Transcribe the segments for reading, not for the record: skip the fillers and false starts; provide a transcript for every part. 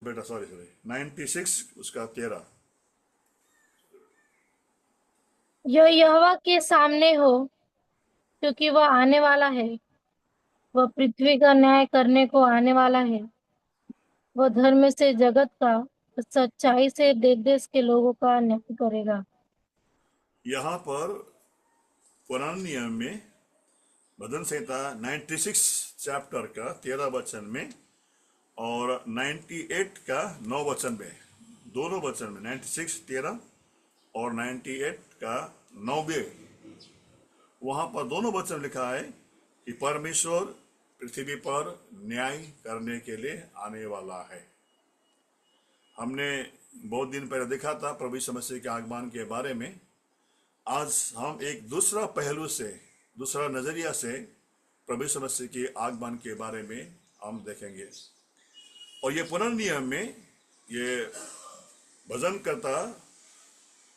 बेटा, सॉरी 96 उसका 13। जो यहोवा के सामने हो, क्योंकि वह आने वाला है। वह पृथ्वी का न्याय करने को आने वाला है। वह धर्म से जगत का, सच्चाई से देश देश के लोगों का न्याय करेगा। यहाँ पर पुराने नियम में भजन संहिता 96 चैप्टर का 13 वचन में और 98 का 9 वचन में, दोनों वचन में 96 13 और 98 का 9वें, वहां पर दोनों वचन लिखा है कि परमेश्वर पृथ्वी पर न्याय करने के लिए आने वाला है। हमने बहुत दिन पहले देखा था प्रभु यीशु मसीह के आगमन के बारे में। आज हम एक दूसरा पहलू से, दूसरा नजरिया से प्रभु यीशु मसीह के आगमन के बारे में हम देखेंगे। और ये पुराने नियम में ये भजन करता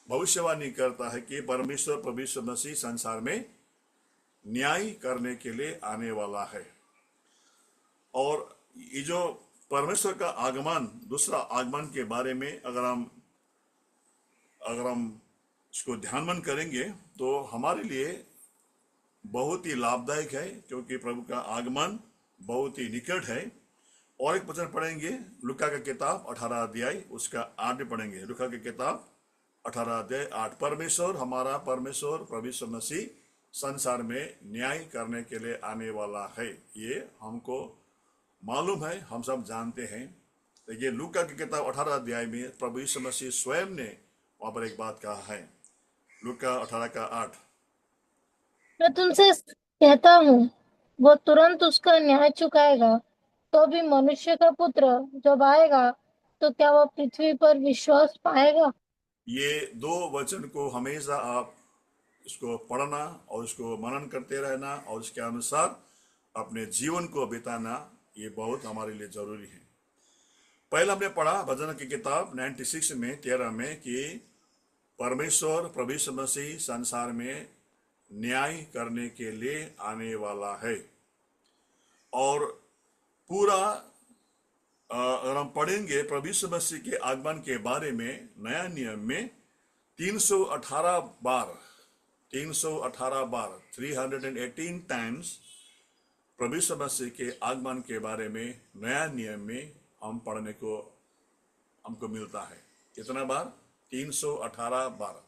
भविष्यवाणी करता है कि परमेश्वर प्रभु यीशु मसीह संसार में न्याय करने के लिए आने वाला है। और ये जो परमेश्वर का आगमन, दूसरा आगमन के बारे में अगर हम इसको ध्यान करेंगे तो हमारे लिए बहुत ही लाभदायक है, क्योंकि प्रभु का आगमन बहुत ही निकट है। और एक वचन पढ़ेंगे लूका का किताब 18 अध्याय उसका 8 भी पढ़ेंगे। लूका की किताब 18 अध्याय 8। परमेश्वर, हमारा परमेश्वर प्रभु यीशु मसीह संसार में न्याय करने के लिए आने वाला है, ये हमको मालूम है, हम सब जानते हैं। तो ये लूका की किताब 18 अध्याय में प्रभु यीशु मसीह स्वयं ने वहां पर एक बात कहा है। लूका 18 का 8। मैं तुमसे कहता हूँ, वो तुरंत उसका न्याय चुकाएगा। तो भी मनुष्य का पुत्र जब आएगा, तो क्या वह पृथ्वी पर विश्वास पाएगा? ये दो वचन को हमेशा आप इसको पढ़ना और इसको मनन करते रहना और इसके अनुसार अपने जीवन को बिताना, ये बहुत हमारे लिए जरूरी है। पहले हमने पढ़ा भजन की किताब 96 में 13 में कि परमेश्वर प्रभु यीशु मसीह संसार में न्याय करने के लिए आने वाला है। और पूरा अगर हम पढ़ेंगे प्रभु यीशु मसीह के आगमन के बारे में नया नियम में 318 बार 318 टाइम्स प्रभु यीशु मसीह के आगमन के बारे में नया नियम में हम पढ़ने को हमको मिलता है। कितना बार? 318 बार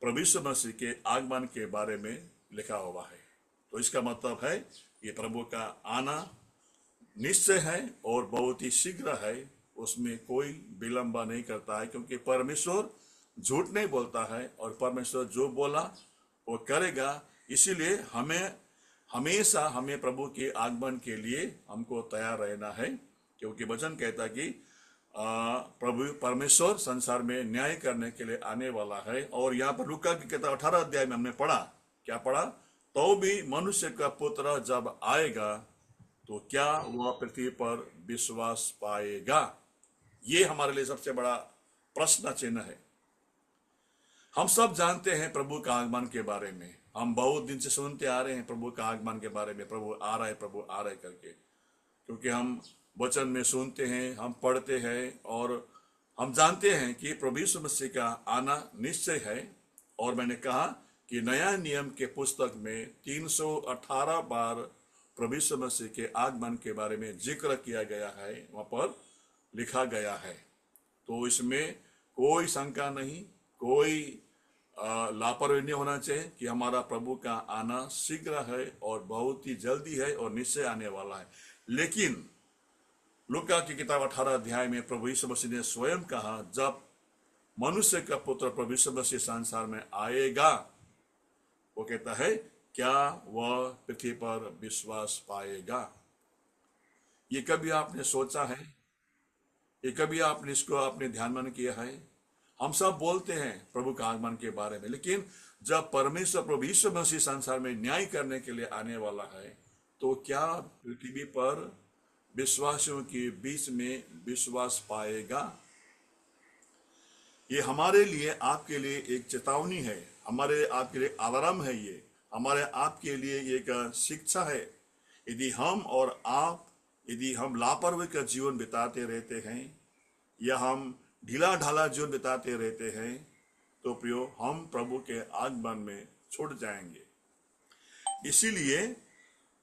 प्रभु यीशु मसीह के आगमन के बारे में लिखा हुआ है। तो इसका मतलब है ये प्रभु का आना निश्चय है और बहुत ही शीघ्र है, उसमें कोई विलंब नहीं करता है, क्योंकि परमेश्वर झूठ नहीं बोलता है और परमेश्वर जो बोला वो करेगा। इसीलिए हमेशा हमें प्रभु के आगमन के लिए हमको तैयार रहना है, क्योंकि वचन कहता कि प्रभु परमेश्वर संसार में न्याय करने के लिए आने वाला है। और यहाँ पर लूका की किताब 18 अध्याय में हमने पढ़ा, क्या पढ़ा? तो भी मनुष्य का पुत्र जब आएगा तो क्या वह पृथ्वी पर विश्वास पाएगा? ये हमारे लिए सबसे बड़ा प्रश्न चिन्ह है। हम सब जानते हैं प्रभु का आगमन के बारे में, हम बहुत दिन से सुनते आ रहे हैं प्रभु का आगमन के बारे में, प्रभु आ रहा है, प्रभु आ रहा है करके, क्योंकि हम वचन में सुनते हैं, हम पढ़ते हैं और हम जानते हैं कि प्रभु यीशु मसीह का आना निश्चय है। और मैंने कहा कि नया नियम के पुस्तक में 318 बार प्रभु यीशु मसीह के आगमन के बारे में जिक्र किया गया है, वहां पर लिखा गया है। तो इसमें कोई शंका नहीं, कोई लापरवाही नहीं होना चाहिए कि हमारा प्रभु का आना शीघ्र है और बहुत ही जल्दी है और निश्चय आने वाला है। लेकिन लूका की किताब 18 अध्याय में प्रभु यीशु मसीह ने स्वयं कहा, जब मनुष्य का पुत्र प्रभु यीशु मसीह संसार में आएगा, वो कहता है क्या वह पृथ्वी पर विश्वास पाएगा? ये कभी आपने सोचा है? ये कभी आपने इसको आपने ध्यान में किया है? हम सब बोलते हैं प्रभु का आगमन के बारे में, लेकिन जब परमेश्वर प्रभु यीशु मसीह संसार में न्याय करने के लिए आने वाला है, तो क्या पृथ्वी पर विश्वासियों के बीच में विश्वास पाएगा? ये हमारे लिए, आपके लिए एक चेतावनी है, हमारे आपके लिए अलार्म है, ये हमारे आपके लिए एक शिक्षा है। यदि हम और आप, यदि हम लापरवाही का जीवन बिताते रहते हैं या हम ढीला ढाला जीवन बिताते रहते हैं, तो प्रियो हम प्रभु के आगमन में छूट जाएंगे। इसीलिए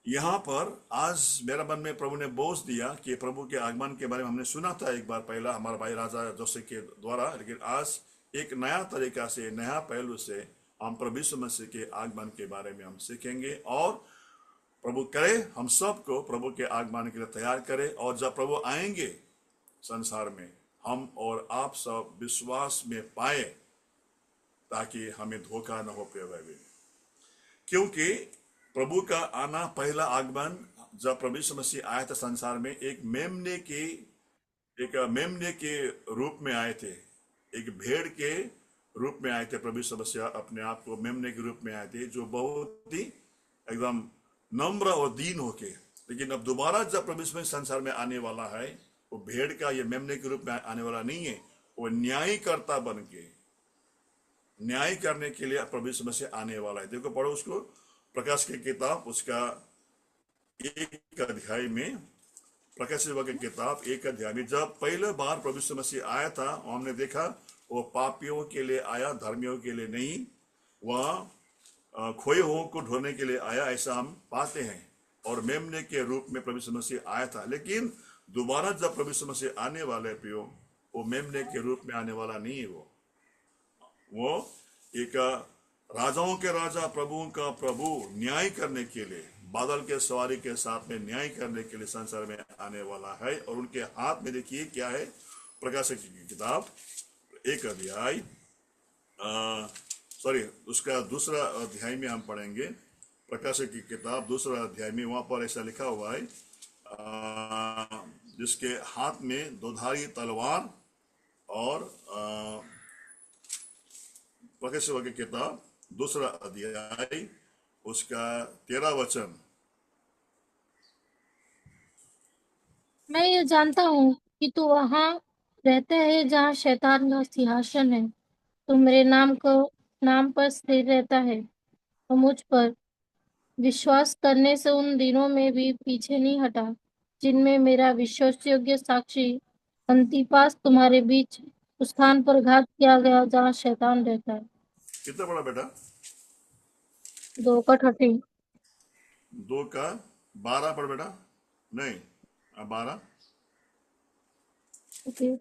यहाँ पर आज मेरा मन में प्रभु ने बोझ दिया कि प्रभु के आगमन के बारे में हमने सुना था एक बार पहला हमारा भाई राजा जोसे के द्वारा, लेकिन आज एक नया तरीका से, नया पहलू से हम प्रभु यीशु मसीह के आगमन के बारे में हम सीखेंगे। और प्रभु करे हम सबको प्रभु के आगमन के लिए तैयार करे, और जब प्रभु आएंगे संसार में हम और आप सब विश्वास में पाए, ताकि हमें धोखा न हो प्रिय। क्योंकि प्रभु का आना, पहला आगमन जब प्रभु यीशु मसीह आया था संसार में, एक मेमने के रूप में आए थे, एक भेड़ के रूप में आए थे। प्रभु यीशु मसीह अपने आप को मेमने के रूप में आए थे, जो बहुत ही एकदम नम्र और दीन होके। लेकिन अब दोबारा जब प्रभु यीशु मसीह संसार में आने वाला है, वो भेड़ का या मेमने के रूप में आने वाला नहीं है, वो न्यायकर्ता बन के न्याय करने के लिए प्रभु यीशु मसीह आने वाला है। देखो, पढ़ो उसको, प्रकाश की किताब उसका 1 अध्याय में, प्रकाश की किताब 1 अध्याय में जब पहले बार प्रभु यीशु मसीह आया था, हमने देखा वो पापियों के लिए आया, धर्मियों के लिए नहीं। वह खोए हुओं को ढूंढने के लिए आया, ऐसा हम पाते हैं। और मेमने के रूप में प्रभु यीशु मसीह आया था। लेकिन दोबारा जब प्रभु यीशु मसीह आने वाले प्रियो, वो मेमने के रूप में आने वाला नहीं है। वो एक राजाओं के राजा, प्रभुओं का प्रभु, न्याय करने के लिए बादल के सवारी के साथ में न्याय करने के लिए संसार में आने वाला है। और उनके हाथ में देखिए क्या है, प्रकाश की किताब 1 अध्याय, उसका 2 अध्याय में हम पढ़ेंगे। प्रकाश की किताब 2 अध्याय में वहां पर ऐसा लिखा हुआ है, जिसके हाथ में 2धारी तलवार, और प्रकाश की किताब 2 अध्याय उसका 13 वचन। मैं ये जानता हूँ कि तू वहां रहता है जहाँ शैतान का सिंहासन है। तू मेरे नाम पर स्थिर रहता है और मुझ पर विश्वास करने से उन दिनों में भी पीछे नहीं हटा, जिनमें मेरा विश्वासयोग्य साक्षी अंतिपास तुम्हारे बीच उस स्थान पर घात किया गया जहाँ शैतान रहता है। कितना बड़ा बेटा? 2:30। 2 का 12 पढ़ बेटा। नहीं, 12। ओके।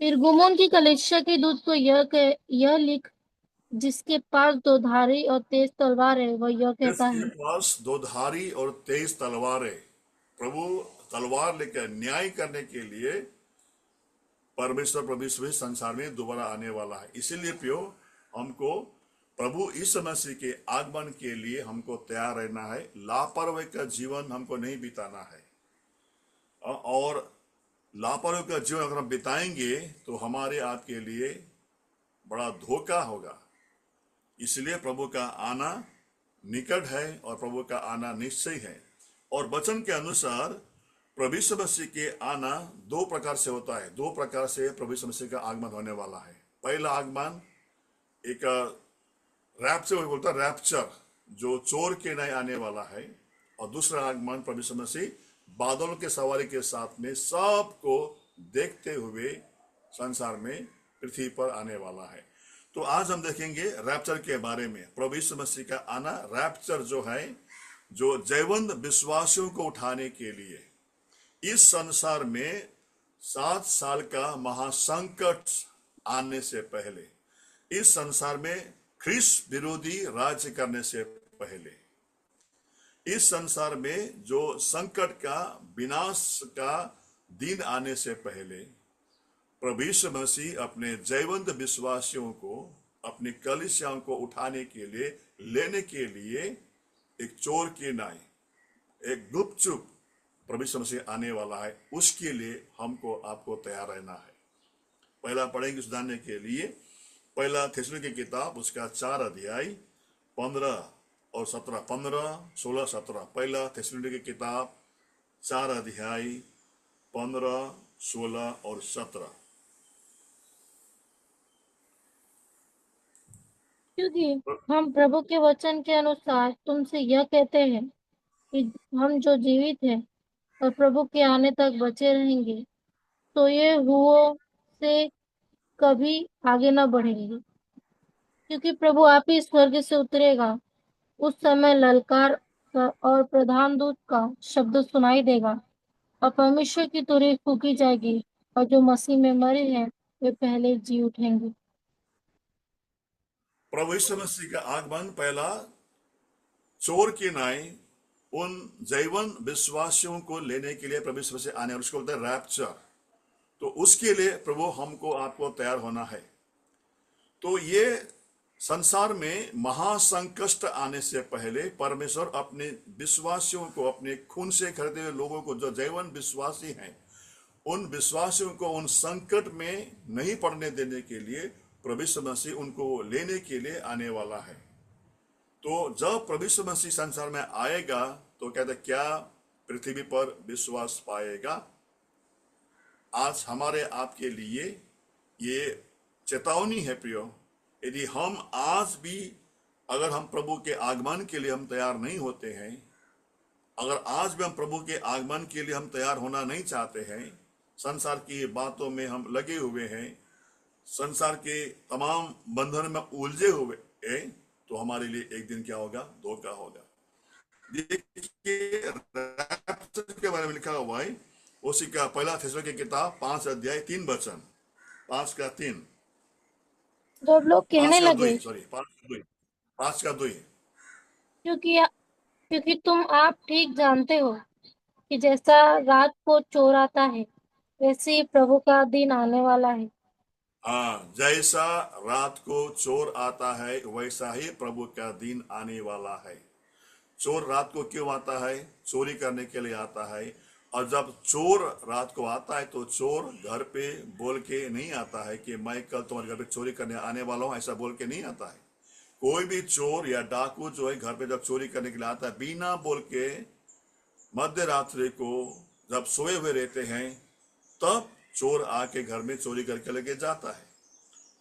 फिर गुमोन की कलीसिया के दूत को यह लिख, जिसके पास 2धारी और तेज तलवार है, वह यह कहता इसके है। पास 2धारी और तेज तलवार है। प्रभु तलवार लेकर न्याय करने के लिए परमेश्वर प्रभु यीशु संसार में दोबारा आने वाला है। इसीलिए प्रियो, हमको प्रभु यीशु मसीह के आगमन के लिए हमको तैयार रहना है। लापरवाही का जीवन हमको नहीं बिताना है। और लापरवाही का जीवन अगर हम बिताएंगे तो हमारे आपके लिए बड़ा धोखा होगा। इसलिए प्रभु का आना निकट है और प्रभु का आना निश्चय है। और वचन के अनुसार प्रभु यीशु मसीह के आना 2 प्रकार से होता है। 2 प्रकार से प्रभु यीशु मसीह का आगमन होने वाला है। पहला आगमन एक रैप्चर बोलता है, रैप्चर, जो चोर के नए आने वाला है। और दूसरा आगमन प्रभु यीशु मसीह बादलों के सवारी के साथ में सबको देखते हुए संसार में पृथ्वी पर आने वाला है। तो आज हम देखेंगे रैप्चर के बारे में। प्रभु यीशु मसीह का आना, रैप्चर जो है, जो जयवंत विश्वासियों को उठाने के लिए इस संसार में 7 साल का महासंकट आने से पहले, इस संसार में ख्रिस्त विरोधी राज्य करने से पहले, इस संसार में जो संकट का, विनाश का दिन आने से पहले, प्रभु यीशु मसीह अपने जयवंत विश्वासियों को, अपनी कलीसियाओं को उठाने के लिए, लेने के लिए एक चोर की नाई, एक गुपचुप प्रभु यीशु मसीह आने वाला है। उसके लिए हमको आपको तैयार रहना है। पहला पढ़ेंगे सुधारने के लिए, पहला थिस्सलुनीके की किताब उसका 4 अध्याय 15 और 17, 15, 16, 17। पहला थिस्सलुनीके की किताब 4 अध्याय 15, 16 और 17। क्योंकि हम प्रभु के वचन के अनुसार तुमसे यह कहते हैं कि हम जो जीवित हैं और प्रभु के आने तक बचे रहेंगे, सोए हुओं से कभी आगे न बढ़ेंगे, क्योंकि प्रभु आप ही स्वर्ग से उतरेगा। उस समय ललकार और प्रधान दूत का शब्द सुनाई देगा और परमेश्वर की तुरही फूकी जाएगी, और जो मसीह में मरे हैं वे पहले जी उठेंगे। प्रभु यीशु मसीह का आगमन पहला चोर की नाई उन जैवन विश्वासियों को लेने के लिए प्रभु यीशु मसीह आने, और उसको बोलते हैं रैप्चर। तो उसके लिए प्रभु हमको आपको तैयार होना है। तो ये संसार में महासंकट आने से पहले परमेश्वर अपने विश्वासियों को, अपने खून से खरीदे हुए लोगों को, जो जैवन विश्वासी हैं, उन विश्वासियों को उन संकट में नहीं पड़ने देने के लिए प्रभु यीशु मसीह उनको लेने के लिए आने वाला है। तो जब प्रभु यीशु मसीह संसार में आएगा तो कहते क्या पृथ्वी पर विश्वास पाएगा? आज हमारे आपके लिए ये चेतावनी है प्रियो, यदि हम आज भी अगर हम प्रभु के आगमन के लिए हम तैयार नहीं होते हैं, अगर आज भी हम प्रभु के आगमन के लिए हम तैयार होना नहीं चाहते हैं, संसार की बातों में हम लगे हुए हैं, संसार के तमाम बंधन में उलझे हुए हैं, तो हमारे लिए एक दिन क्या होगा? धोखा होगा। देखिए रैप्चर के बारे में लिखा हुआ है, उसी का पहला थिस्सलुनीके की किताब 5 अध्याय 3 वचन, 5 का 3, जब लोग 5 कहने का 2, लगे, सॉरी 5 का 2, 5 का 2। क्योंकि क्योंकि तुम आप ठीक जानते हो कि जैसा रात को चोर आता है, वैसे ही प्रभु का दिन आने वाला है। हाँ, जैसा रात को चोर आता है वैसा ही प्रभु का दिन आने वाला है। चोर रात को क्यों आता है? चोरी करने के लिए आता है। और जब चोर रात को आता है तो चोर घर पे बोल के नहीं आता है कि मैं कल तुम्हारे घर पे चोरी करने आने वाला हूं, ऐसा बोल के नहीं आता है। कोई भी चोर या डाकू जो है घर पे जब चोरी करने के लिए आता है, बिना बोल के मध्य रात्रि को जब सोए हुए रहते हैं, तब चोर आके घर में चोरी करके लेके जाता है।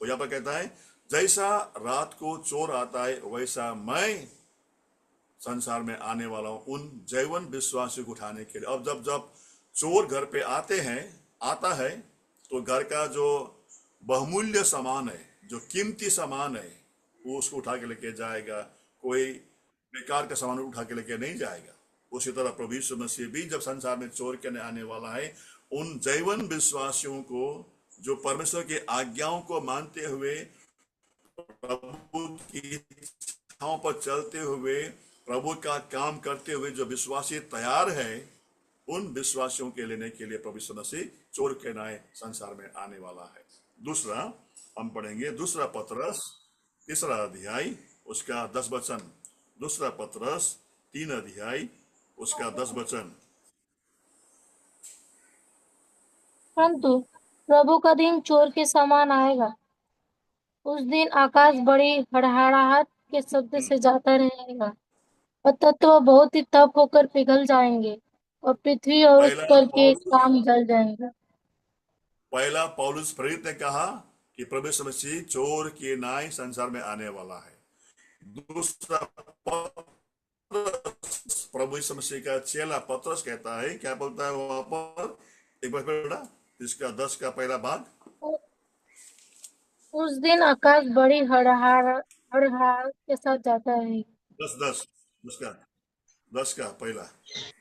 वो यहाँ पर कहता है जैसा रात को चोर आता है वैसा मैं संसार में आने वाला हूं उन जैवन विश्वासियों को उठाने के लिए। अब जब जब चोर घर पे आता है तो घर का जो बहुमूल्य सामान है, जो कीमती सामान है, वो उसको उठा के लेके जाएगा। कोई बेकार का सामान उठा के लेके नहीं जाएगा। उसी तरह प्रभु यीशु मसीह भी जब संसार में चोर करने आने वाला है, उन जैवन विश्वासियों को जो परमेश्वर की आज्ञाओं को मानते हुए, प्रभु की इच्छाओं पर चलते हुए, प्रभु का काम करते हुए जो विश्वासी तैयार है, उन विश्वासियों के लेने के लिए प्रभु यीशु मसीह चोर के नाए संसार में आने वाला है। दूसरा हम पढ़ेंगे दूसरा पतरस 3 अध्याय उसका 10 वचन। दूसरा पतरस 3 अध्याय उसका 10 वचन। परंतु प्रभु का दिन चोर के समान आएगा। उस दिन आकाश बड़ी हड़हड़ाहट के शब्द से जाता रहेगा, और तत्व बहुत ही तप होकर पिघल जाएंगे, और पृथ्वी और उस पहला पर के पौलुस काम जल जाएंगे। पहला पौलुस प्रेरित ने कहा कि प्रभु यीशु मसीह चोर के नाई संसार में आने वाला है। दूसरा प्रभु यीशु मसीह का चेला पतरस कहता है, क्या बोलता है वहां पर? एक बार बेटा, इसका 10 का पहला भाग। उस दिन आकाश बड़ी हड़हाड़ के साथ जाता है। 10 10 10 का 10 का पहला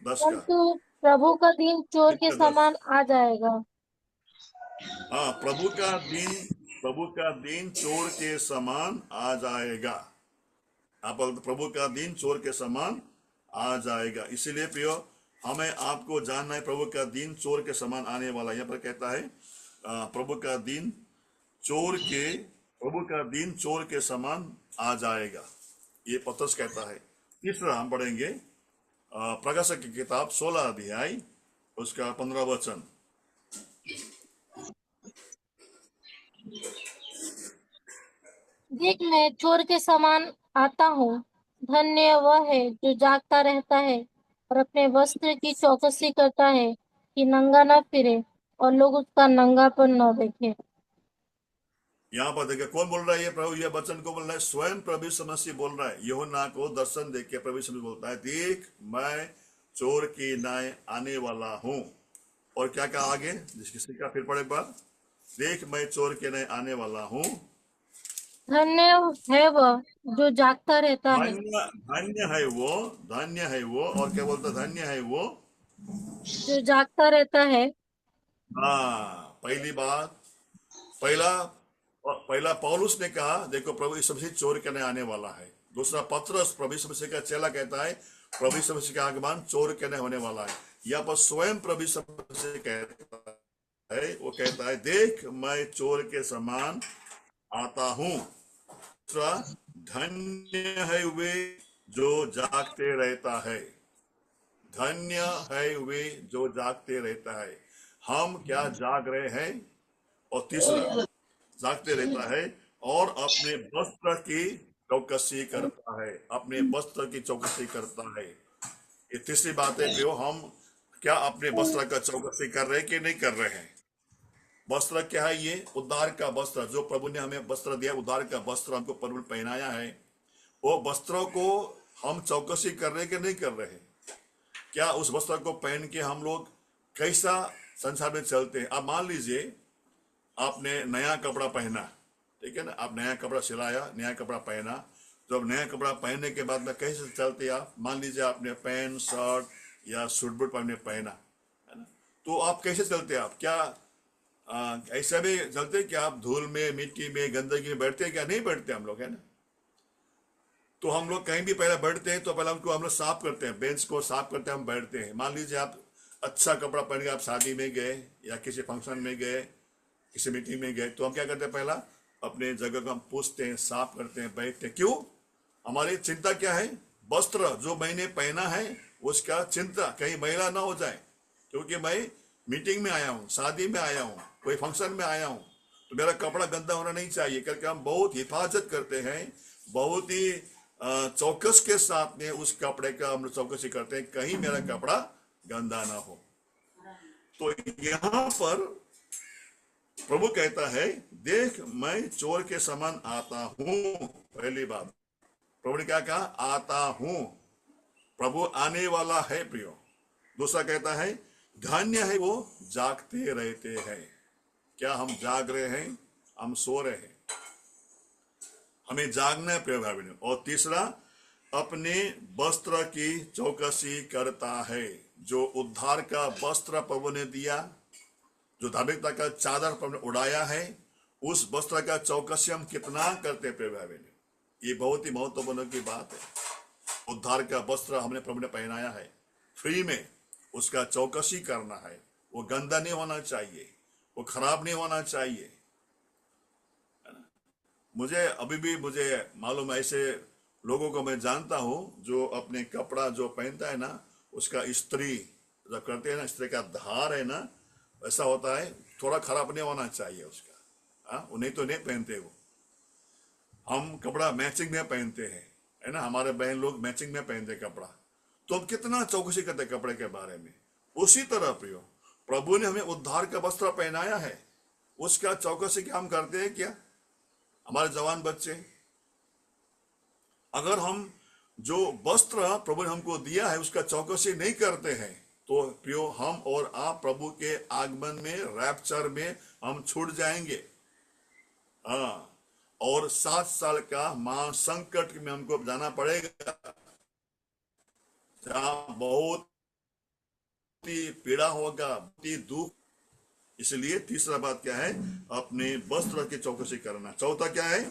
10 का परंतु प्रभु का दिन चोर के कितना 10? समान आ जाएगा। हाँ, प्रभु का दिन चोर के समान आ जाएगा। आप प्रभु का दिन चोर के समान आ जाएगा। इसीलिए प्रियो, हमें आपको जानना है प्रभु का दिन चोर के समान आने वाला। यहाँ पर कहता है प्रभु का दिन चोर के समान आ जाएगा, ये पतरस कहता है। तीसरा हम पढ़ेंगे प्रकाशक की किताब 16 अध्याय उसका 15 वचन। देख, मैं चोर के समान आता हूँ। धन्य वह है जो जागता रहता है और अपने वस्त्र की चौकसी करता है, कि नंगा न फिरे और लोग उसका नंगापन न देखे। यहाँ पर देखिए कौन बोल रहा है? ये प्रभु, ये वचन को बोल रहा है स्वयं प्रभु यीशु मसीह बोल रहा है। यूहन्ना को दर्शन देख के प्रभु यीशु मसीह बोलता है, देख मैं चोर की नाय आने वाला हूं, और क्या कहा आगे, किसी का फिर पढ़े एक बार, देख मैं चोर के नहीं आने वाला हूँ, धन्य है वह जो जागता रहता है, धन्य धन्य है वो, धन्य है वो, और क्या बोलता, धन्य है वो। जो जागता रहता है। हाँ, पहली बात, पहला पहला पौलुस ने कहा देखो प्रभु यीशु मसीह चोर करने आने वाला है। दूसरा पतरस प्रभु यीशु मसीह का चेला कहता है प्रभु यीशु मसीह का आगमन चोर करने होने वाला है। यहाँ पर स्वयं प्रभु यीशु मसीह कहता है, वो कहता है देख मैं चोर के समान आता हूँ। दूसरा, धन्य है वे जो जागते रहता है, धन्य है वे जो जागते रहता है। हम क्या जाग रहे हैं। और तीसरा, जागते रहता है और अपने वस्त्र की चौकसी करता है, अपने वस्त्र की चौकसी करता है। ये तीसरी बात है प्रियो, हम क्या अपने वस्त्र का चौकसी कर रहे हैं कि नहीं कर रहे हैं। वस्त्र क्या है, ये उद्धार का वस्त्र, जो प्रभु ने हमें वस्त्र दिया, उद्धार का वस्त्र हमको प्रभु ने पहनाया है। वो वस्त्रों को हम चौकसी कर रहे कि नहीं कर रहे हैं। क्या उस वस्त्र को पहन के हम लोग कैसा संसार में चलते हैं। आप मान लीजिए आपने नया कपड़ा पहना, ठीक है ना, आप नया कपड़ा सिलाया, नया कपड़ा पहना, तो अब नया कपड़ा पहनने के बाद में कैसे चलते आप। मान लीजिए आपने पैंट शर्ट या सूट बूट पहना, है ना, तो आप कैसे चलते आप, क्या ऐसा भी चलते कि आप धूल में, मिट्टी में, गंदगी में बैठते हैं, क्या नहीं बैठते हम लोग, है ना। तो हम लोग कहीं भी पहले बैठते हैं तो पहले उनको हम लोग साफ करते हैं, बेंच को साफ करते हैं, हम बैठते हैं। मान लीजिए आप अच्छा कपड़ा पहन के आप शादी में गए या किसी फंक्शन में गए, किसी मीटिंग में गए, तो हम क्या करते हैं, पहला अपने जगह को हम पूछते हैं, साफ करते हैं, बैठते हैं। क्यों, हमारी चिंता क्या है, वस्त्र जो मैंने पहना है उसका चिंता कहीं मैला ना हो जाए, क्योंकि मैं मीटिंग में आया हूँ, शादी में आया हूँ, कोई फंक्शन में आया हूँ, तो मेरा कपड़ा गंदा होना नहीं चाहिए करके हम बहुत हिफाजत करते हैं, बहुत ही चौकस के साथ में उस कपड़े का हम चौकसी करते हैं, कहीं मेरा कपड़ा गंदा ना हो। तो यहाँ पर प्रभु कहता है देख मैं चोर के समान आता हूं। पहली बात, प्रभु ने क्या कहा, आता हूं, प्रभु आने वाला है प्रियो। दूसरा कहता है धन्य है वो जागते रहते हैं। क्या हम जाग रहे हैं, हम सो रहे हैं, हमें जागना है प्रिय भाई। और तीसरा, अपने वस्त्र की चौकसी करता है। जो उद्धार का वस्त्र प्रभु ने दिया, जो धार्मिकता का चादर प्रभु ने उड़ाया है, उस वस्त्र का चौकसी हम कितना करते हैं प्रिय भाई। ये बहुत ही महत्वपूर्ण की बात है। उद्धार का वस्त्र हमने प्रभु ने पहनाया है फ्री में, उसका चौकसी करना है। वो गंदा नहीं होना चाहिए, वो खराब नहीं होना चाहिए। मुझे अभी भी मुझे मालूम है, ऐसे लोगों को मैं जानता हूं जो अपने कपड़ा जो पहनता है ना, उसका इस्त्री जब करते हैं ना, इस्त्री का धार है ना, ऐसा होता है, थोड़ा खराब नहीं होना चाहिए उसका। हाँ, नहीं तो नहीं पहनते वो। हम कपड़ा मैचिंग में पहनते हैं, है ना, हमारे बहन लोग मैचिंग में पहनते कपड़ा, तो हम कितना चौकसी करते कपड़े के बारे में। उसी तरह प्रियो, प्रभु ने हमें उद्धार का वस्त्र पहनाया है, उसका चौकसी क्या हम करते हैं क्या। हमारे जवान बच्चे, अगर हम जो वस्त्र प्रभु ने हमको दिया है उसका चौकसी नहीं करते हैं, तो प्रियो हम और आप प्रभु के आगमन में, रैप्चर में हम छूट जाएंगे। हाँ, और 7 साल का महा संकट में हमको जाना पड़ेगा, जहां बहुत ही पीड़ा होगा, बहुत ही दुख। इसलिए तीसरा बात क्या है, अपने वस्त्र की चौकसी करना। चौथा क्या है,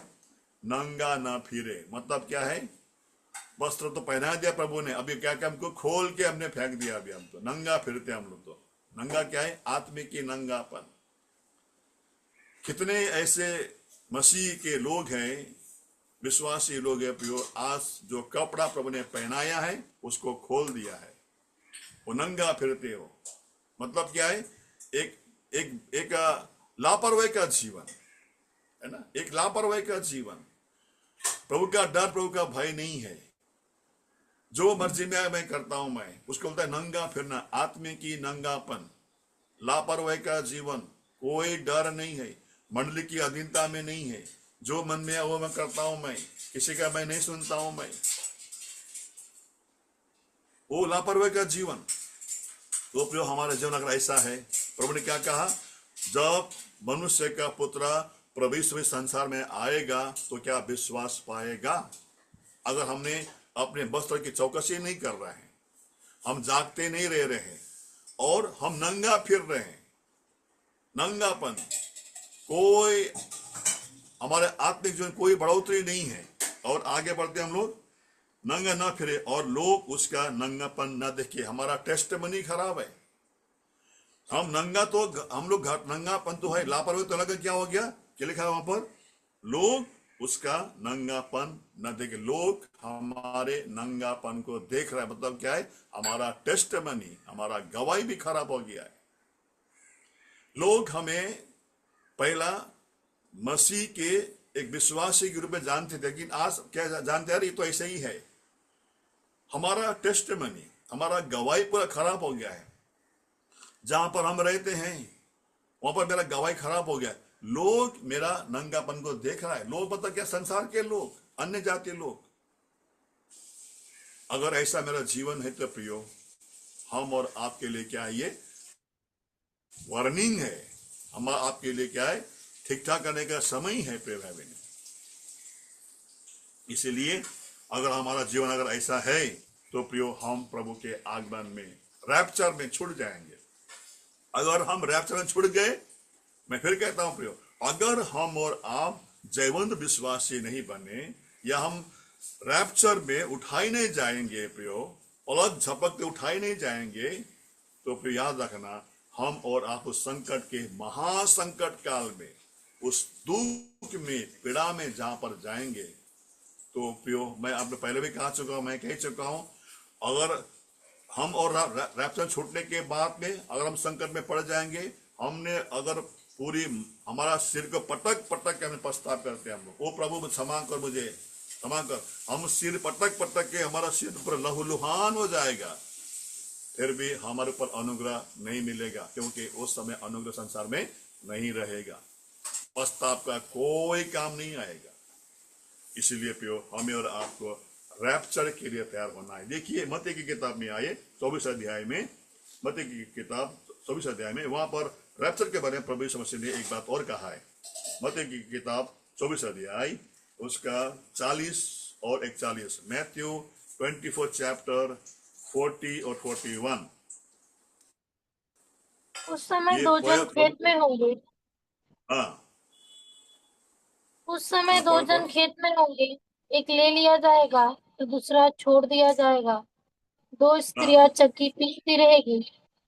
नंगा ना फिरे। मतलब क्या है, वस्त्र तो पहना दिया प्रभु ने, अभी क्या क्या हमको खोल के हमने फेंक दिया, अभी हम तो नंगा फिरते हम लोग। तो नंगा क्या है, आत्मिक की नंगापन। कितने ऐसे मसीह के लोग हैं, विश्वासी लोग हैं प्रियो, आज जो कपड़ा प्रभु ने पहनाया है उसको खोल दिया है, वो नंगा फिरते हो। मतलब क्या है, एक एक एक लापरवाही का जीवन, है ना, एक लापरवाही का जीवन। प्रभु का डर, प्रभु का भय नहीं है। जो मर्जी में मैं करता हूं, मैं उसको बोलता है नंगा फिरना, आत्मिक की नंगापन, लापरवाही का जीवन। कोई डर नहीं है, मंडली की अधीनता में नहीं है, जो मन में है वो मैं करता हूं, मैं किसी का मैं नहीं सुनता हूं, मैं वो लापरवाही का जीवन। तो प्रियो हमारे जीवन अगर ऐसा है, प्रभु ने क्या कहा, जब मनुष्य का पुत्र प्रभु यीशु संसार में आएगा तो क्या विश्वास पाएगा। अगर हमने अपने वस्त्र की चौकसी नहीं कर रहे हैं, हम जागते नहीं रह रहे हैं और हम नंगा फिर रहे हैं, नंगापन, कोई हमारे आत्मिक जीवन कोई बढ़ोतरी नहीं है और आगे बढ़ते हम लोग नंगा ना फिरे और लोग उसका नंगापन ना देखे, हमारा टेस्टमनी खराब है। हम नंगा तो हम लोग नंगापन तो है, लापरवाही तो लगा क्या हो गया, क्या लिखा है वहां पर, लोग उसका नंगापन न देखे। लोग हमारे नंगापन को देख रहा है, मतलब क्या है, हमारा टेस्टमनी, हमारा गवाही भी खराब हो गया है। लोग हमें पहला मसीह के एक विश्वासी के रूप में जानते थे, लेकिन आज क्या जानते हैं, ये तो ऐसे ही है, हमारा टेस्टमनी, हमारा गवाही पूरा खराब हो गया है। जहां पर हम रहते हैं वहां पर मेरा गवाही खराब हो गया है। लोग मेरा नंगापन को देख रहा है, लोग मतलब क्या, संसार के लोग, अन्य जाति लोग। अगर ऐसा मेरा जीवन है तो प्रियो, हम और आपके लिए क्या है, ये वार्निंग है, हम आपके लिए क्या है, ठीक ठाक करने का समय है प्रिय भाई बहन। इसीलिए अगर हमारा जीवन अगर ऐसा है तो प्रियो, हम प्रभु के आगमन में, रैप्चर में छूट जाएंगे। अगर हम रैप्चर में छूट गए, मैं फिर कहता हूं प्रियो, अगर हम और आप जयवंत विश्वासी नहीं बने या हम रैप्चर में उठाई नहीं जाएंगे प्रियो, पलक झपक के उठाई नहीं जाएंगे, तो प्रियो याद रखना, हम और आप उस संकट के, महासंकट काल में, उस दुख में, पीड़ा में जहां पर जाएंगे, तो प्रियो मैं आपने पहले भी कह चुका हूं, मैं कह चुका हूं, अगर हम और रैप्चर छूटने के बाद में अगर हम संकट में पड़ जाएंगे, हमने अगर पूरी हमारा सिर को पटक पटक के हमें पछतावा करते हैं हम लोग, ओ प्रभु क्षमा कर, मुझे क्षमा कर, हम सिर पटक पटक के हमारा सिर पर लहूलुहान हो जाएगा, फिर भी हमारे ऊपर अनुग्रह नहीं मिलेगा, क्योंकि उस समय अनुग्रह संसार में नहीं रहेगा, पछतावा का कोई काम नहीं आएगा। इसीलिए प्रियो, हमें और आपको रैप्चर के लिए तैयार होना है। देखिए मत्ती की किताब में आए 24 अध्याय में, मत्ती की किताब 24 अध्याय में, वहां पर रैप्चर के बारे में प्रभु यीशु मसीह ने एक बात और कहा है। मत्ती की किताब 24 अध्याय उसका 40 और 41, मैथ्यू 24 चैप्टर 40 और 41। उस समय दो जन खेत में होंगे। हाँ उस समय हाँ, दो जन खेत में होंगे, एक ले लिया जाएगा तो दूसरा छोड़ दिया जाएगा। दो हाँ स्त्रियां चक्की पीसती रहेगी,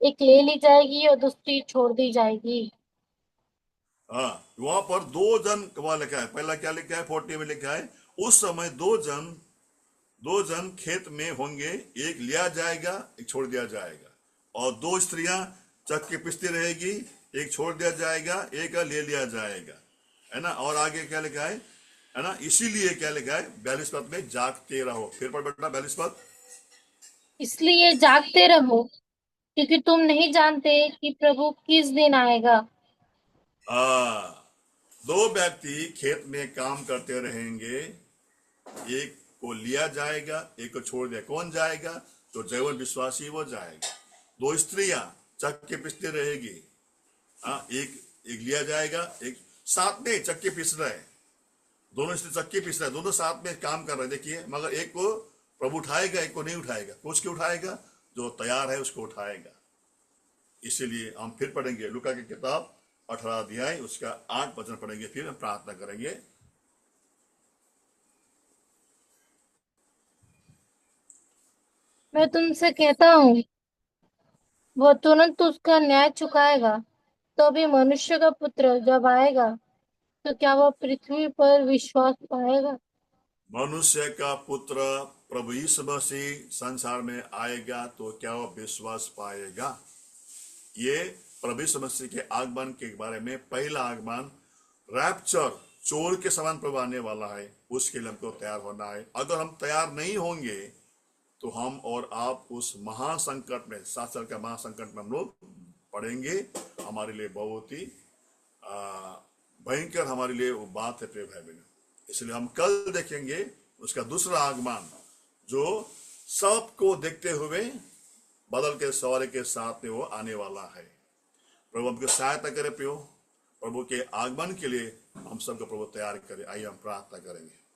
एक ले ली जाएगी और दूसरी छोड़ दी जाएगी। हाँ, वहां पर दो जन वहां लिखा है, पहला क्या लिखा है, 40 में लिखा है, उस समय दो जन खेत में होंगे, एक लिया जाएगा, एक छोड़ दिया जाएगा, और दो स्त्रियां चक्की पिसती रहेगी, एक छोड़ दिया जाएगा, एक ले लिया जाएगा, है ना। और आगे क्या लिखा है ना, इसीलिए क्या लिखा है 42 पद में, जागते रहो। फिर पढ़ बेटा 42 पद, इसलिए जागते रहो, क्योंकि तुम नहीं जानते कि प्रभु किस दिन आएगा। दो व्यक्ति खेत में काम करते रहेंगे, एक को लिया जाएगा, एक को छोड़ दिया, कौन जाएगा, तो जैवन विश्वासी वो जाएगा। दो स्त्रियां चक्की पिसती रहेगी, एक एक लिया जाएगा, एक साथ में चक्की पिस रहे हैं, दोनों स्त्री चक्की पिस रहे हैं, दोनों साथ में काम कर रहे हैं, देखिए, मगर एक को प्रभु उठाएगा, एक को नहीं उठाएगा। कुछ क्यों उठाएगा, जो तैयार है उसको उठाएगा। इसीलिए हम फिर पढ़ेंगे लूका की किताब 18 अध्याय उसका 8 वचन पढ़ेंगे, फिर हम प्रार्थना करेंगे। मैं तुमसे कहता हूँ, वह तुरंत उसका न्याय चुकाएगा। तो अभी मनुष्य का पुत्र जब आएगा तो क्या वह पृथ्वी पर विश्वास पाएगा। मनुष्य का पुत्र प्रभु यीशु मसीह संसार में आएगा तो क्या वो विश्वास पाएगा। ये प्रभु यीशु मसीह के आगमन के बारे में पहला आगमन, रैप्चर, चोर के समान प्रभु आने वाला है, उसके लिए हमको तैयार होना है। अगर हम तैयार नहीं होंगे तो हम और आप उस महासंकट में, 7 साल का महासंकट में हम लोग पड़ेंगे। हमारे लिए बहुत ही भयंकर हमारे लिए वो बात है प्रिय भाई बहन। इसलिए हम कल देखेंगे उसका दूसरा आगमन, जो सबको देखते हुए बदल के सवारी के साथ में वो आने वाला है। प्रभु हमको सहायता करे प्यो, प्रभु के आगमन के लिए हम सबको प्रभु तैयार करे। आइए हम प्रार्थना करेंगे।